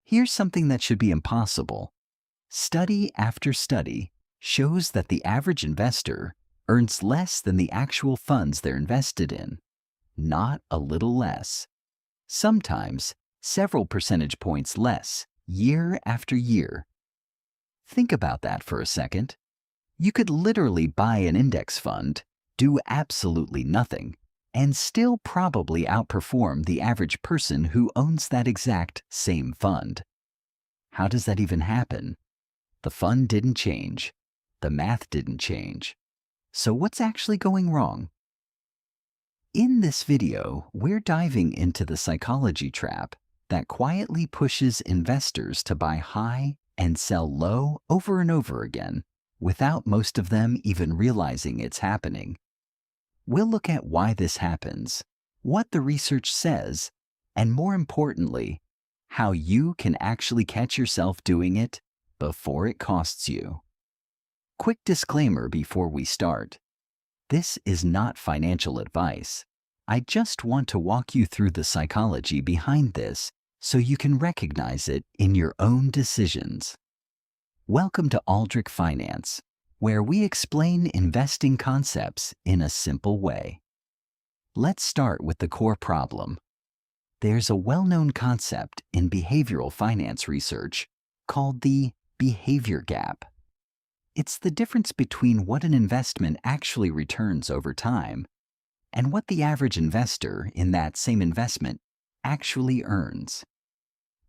Here's something that should be impossible. Study after study shows that the average investor earns less than the actual funds they're invested in, not a little less. Sometimes several percentage points less year after year. Think about that for a second. You could literally buy an index fund, do absolutely nothing, and still probably outperform the average person who owns that exact same fund. How does that even happen? The fund didn't change. The math didn't change. So what's actually going wrong? In this video, we're diving into the psychology trap that quietly pushes investors to buy high and sell low over and over again, without most of them even realizing it's happening. We'll look at why this happens, what the research says, and more importantly, how you can actually catch yourself doing it before it costs you. Quick disclaimer before we start. This is not financial advice. I just want to walk you through the psychology behind this so you can recognize it in your own decisions. Welcome to Aldric Finance, where we explain investing concepts in a simple way. Let's start with the core problem. There's a well-known concept in behavioral finance research called the behavior gap. It's the difference between what an investment actually returns over time and what the average investor in that same investment actually earns.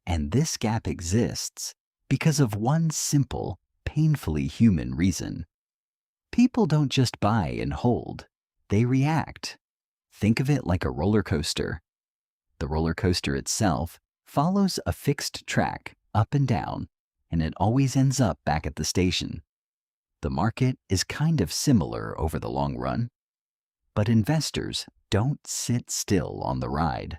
And this gap exists because of one simple, painfully human reason. People don't just buy and hold, they react. Think of it like a roller coaster. The roller coaster itself follows a fixed track up and down, and it always ends up back at the station. The market is kind of similar over the long run. But investors don't sit still on the ride.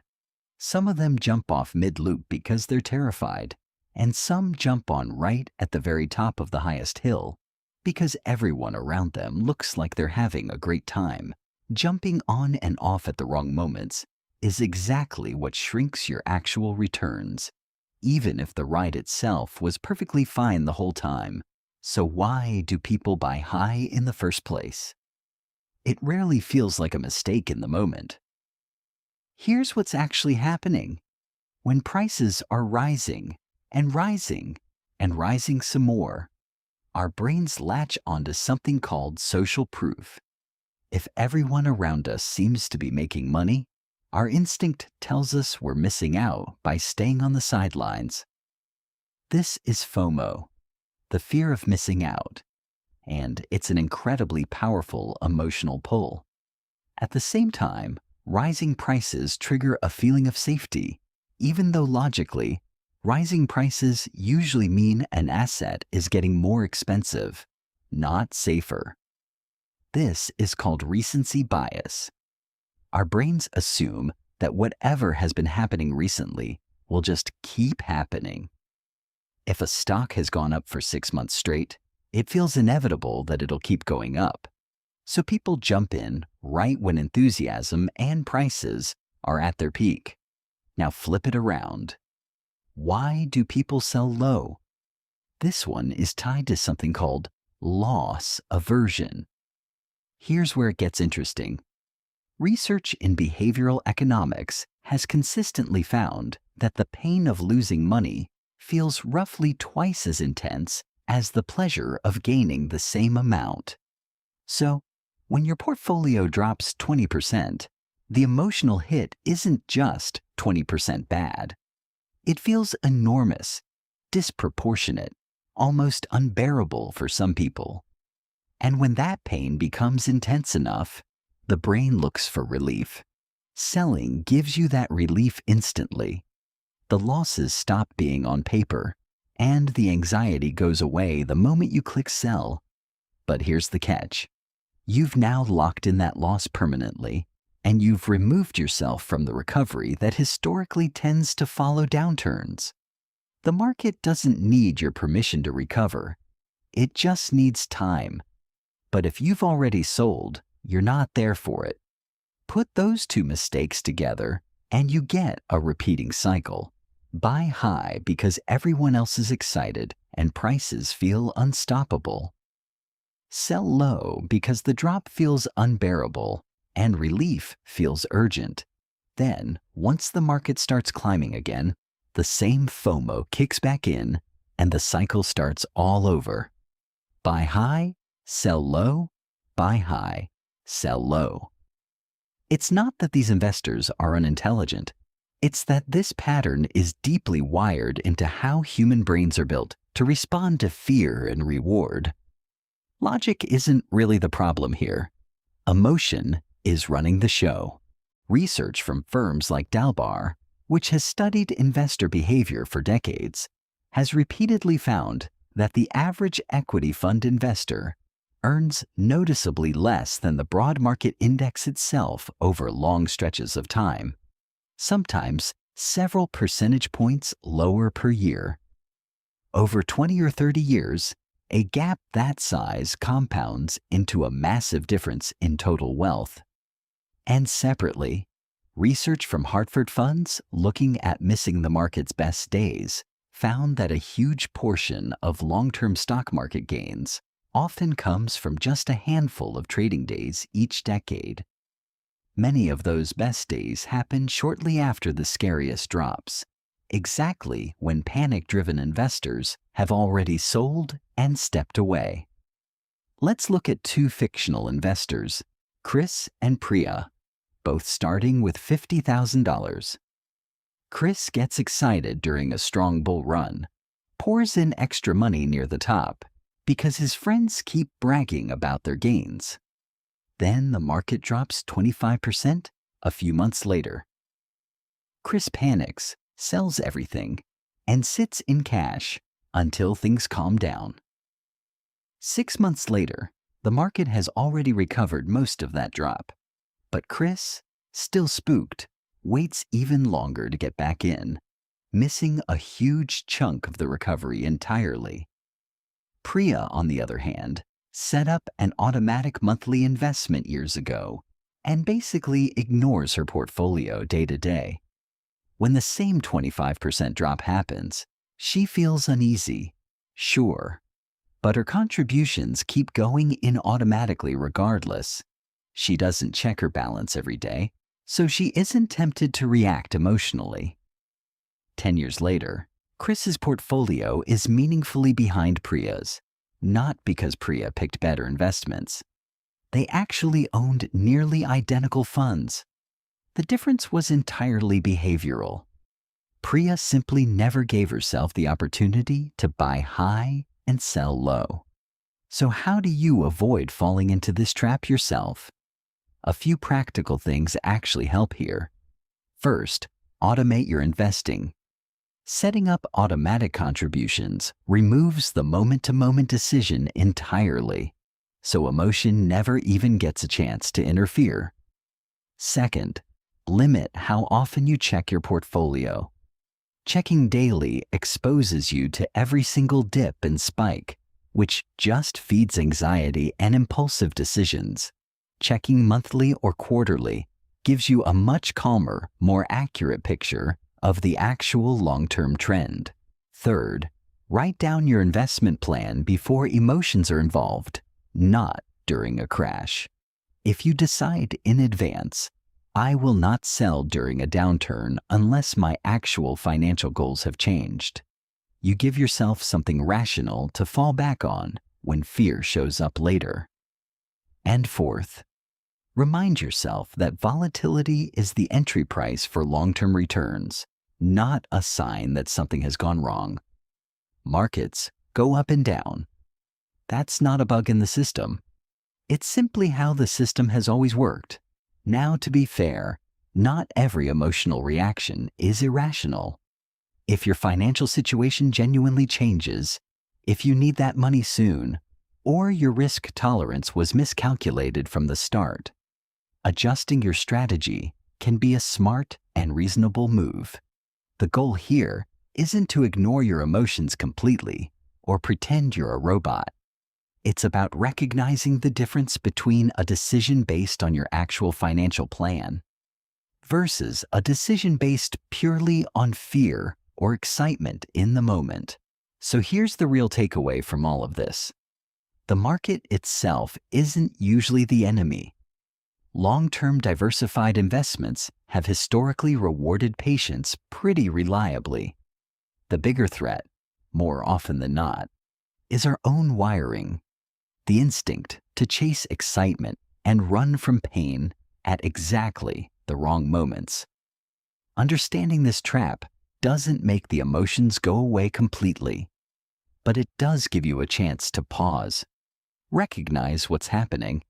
Some of them jump off mid-loop because they're terrified, and some jump on right at the very top of the highest hill because everyone around them looks like they're having a great time. Jumping on and off at the wrong moments is exactly what shrinks your actual returns, even if the ride itself was perfectly fine the whole time. So why do people buy high in the first place? It rarely feels like a mistake in the moment. Here's what's actually happening. When prices are rising and rising and rising some more, our brains latch onto something called social proof. If everyone around us seems to be making money, our instinct tells us we're missing out by staying on the sidelines. This is FOMO, the fear of missing out. And it's an incredibly powerful emotional pull. At the same time, rising prices trigger a feeling of safety, even though logically, rising prices usually mean an asset is getting more expensive, not safer. This is called recency bias. Our brains assume that whatever has been happening recently will just keep happening. If a stock has gone up for 6 months straight, it feels inevitable that it'll keep going up. So people jump in right when enthusiasm and prices are at their peak. Now flip it around. Why do people sell low? This one is tied to something called loss aversion. Here's where it gets interesting. Research in behavioral economics has consistently found that the pain of losing money feels roughly twice as intense as the pleasure of gaining the same amount. So, when your portfolio drops 20%, the emotional hit isn't just 20% bad. It feels enormous, disproportionate, almost unbearable for some people. And when that pain becomes intense enough, the brain looks for relief. Selling gives you that relief instantly. The losses stop being on paper, and the anxiety goes away the moment you click sell. But here's the catch. You've now locked in that loss permanently, and you've removed yourself from the recovery that historically tends to follow downturns. The market doesn't need your permission to recover. It just needs time. But if you've already sold, you're not there for it. Put those two mistakes together, and you get a repeating cycle. Buy high because everyone else is excited and prices feel unstoppable. Sell low because the drop feels unbearable and relief feels urgent. Then, once the market starts climbing again, the same FOMO kicks back in and the cycle starts all over. Buy high, sell low, buy high, sell low. It's not that these investors are unintelligent. It's that this pattern is deeply wired into how human brains are built to respond to fear and reward. Logic isn't really the problem here. Emotion is running the show. Research from firms like Dalbar, which has studied investor behavior for decades, has repeatedly found that the average equity fund investor earns noticeably less than the broad market index itself over long stretches of time, sometimes several percentage points lower per year. Over 20 or 30 years, a gap that size compounds into a massive difference in total wealth. And separately, research from Hartford funds looking at missing the market's best days found that a huge portion of long-term stock market gains often comes from just a handful of trading days each decade. Many of those best days happen shortly after the scariest drops, exactly when panic-driven investors have already sold and stepped away. Let's look at two fictional investors, Chris and Priya, both starting with $50,000. Chris gets excited during a strong bull run, pours in extra money near the top because his friends keep bragging about their gains. Then the market drops 25% a few months later. Chris panics, sells everything, and sits in cash until things calm down. 6 months later, the market has already recovered most of that drop, but Chris, still spooked, waits even longer to get back in, missing a huge chunk of the recovery entirely. Priya, on the other hand, set up an automatic monthly investment years ago and basically ignores her portfolio day to day. When the same 25% drop happens, she feels uneasy, sure, but her contributions keep going in automatically regardless. She doesn't check her balance every day, so she isn't tempted to react emotionally. 10 years later, Chris's portfolio is meaningfully behind Priya's, not because Priya picked better investments. They actually owned nearly identical funds. The difference was entirely behavioral. Priya simply never gave herself the opportunity to buy high and sell low. So how do you avoid falling into this trap yourself? A few practical things actually help here. First, automate your investing. Setting up automatic contributions removes the moment-to-moment decision entirely, so emotion never even gets a chance to interfere. Second, limit how often you check your portfolio. Checking daily exposes you to every single dip and spike, which just feeds anxiety and impulsive decisions. Checking monthly or quarterly gives you a much calmer, more accurate picture of the actual long-term trend. Third, write down your investment plan before emotions are involved, not during a crash. If you decide in advance, I will not sell during a downturn unless my actual financial goals have changed, you give yourself something rational to fall back on when fear shows up later. And fourth, remind yourself that volatility is the entry price for long-term returns, not a sign that something has gone wrong. Markets go up and down. That's not a bug in the system. It's simply how the system has always worked. Now, to be fair, not every emotional reaction is irrational. If your financial situation genuinely changes, if you need that money soon, or your risk tolerance was miscalculated from the start, adjusting your strategy can be a smart and reasonable move. The goal here isn't to ignore your emotions completely or pretend you're a robot. It's about recognizing the difference between a decision based on your actual financial plan versus a decision based purely on fear or excitement in the moment. So here's the real takeaway from all of this. The market itself isn't usually the enemy. Long-term diversified investments have historically rewarded patience pretty reliably. The bigger threat, more often than not, is our own wiring, the instinct to chase excitement and run from pain at exactly the wrong moments. Understanding this trap doesn't make the emotions go away completely, but it does give you a chance to pause, recognize what's happening,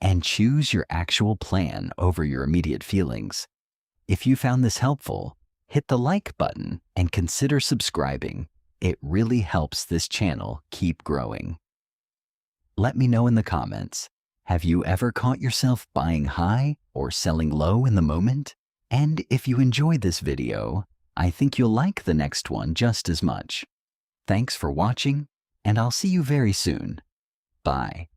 and choose your actual plan over your immediate feelings. If you found this helpful, hit the like button and consider subscribing. It really helps this channel keep growing. Let me know in the comments, have you ever caught yourself buying high or selling low in the moment? And if you enjoyed this video, I think you'll like the next one just as much. Thanks for watching, and I'll see you very soon. Bye.